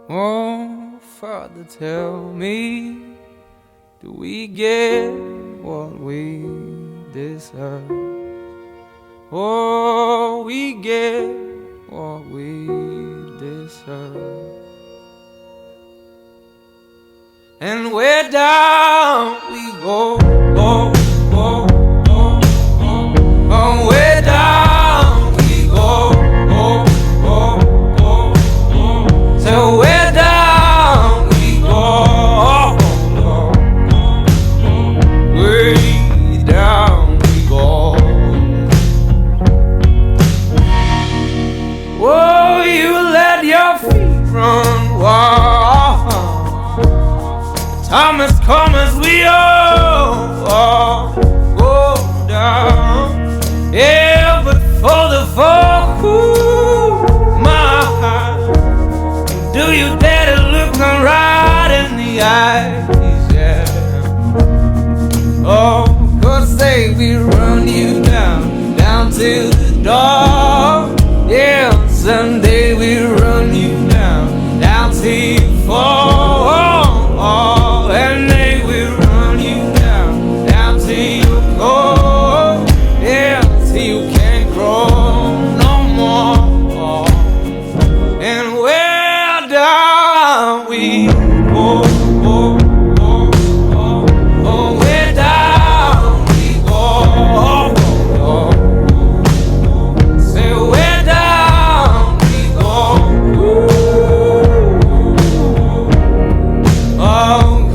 Oh, Father, tell me, do we get what we deserve? Oh, we get what we deserve. And where down we go, go, go, go, go. Oh, where down we go, go, go, go, go. So where down we go, go, go, go. Way down we go. Oh, you let your feet run wild. Time has come as we all go down. Yeah, but for the fall, ooh, my heart, do you dare to look them right in the eyes? Yeah. Oh, 'cause they will run you down, down to the door. Yeah, someday we'll run you down, down till you fall. And they will run you down, down till you go. Yeah, till you can't grow no more. And where down we go, go, go, go. Oh, where down we go, go, go. Say where down we go. Oh,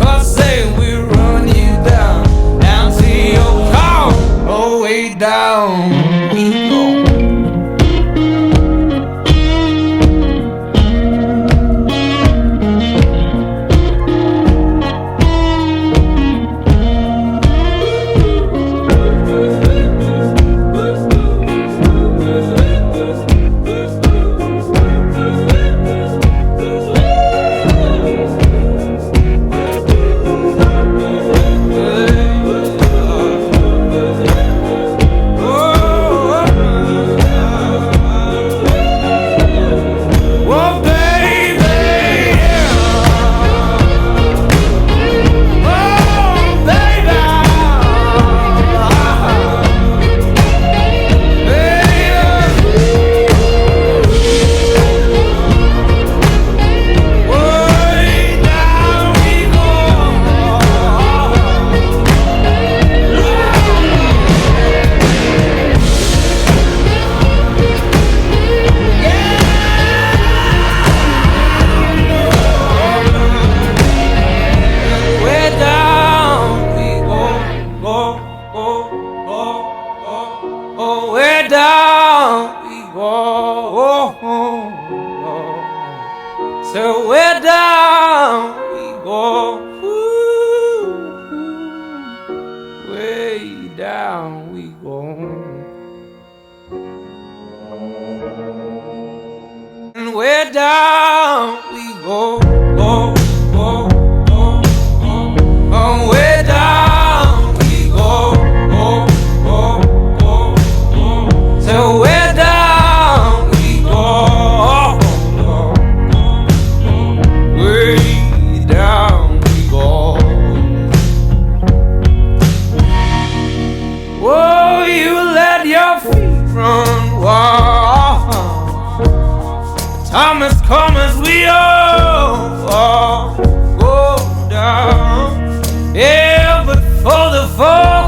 down we go. Oh, where down we go. So where down we go. Way down we go. And where down we go, go, go, go, go. Oh, where down we go, go, go, go, go. So where down we go, go, go, go. Way down we go. Oh, you let your feet run wild. Time has come as we all go down. Yeah, but for the fall.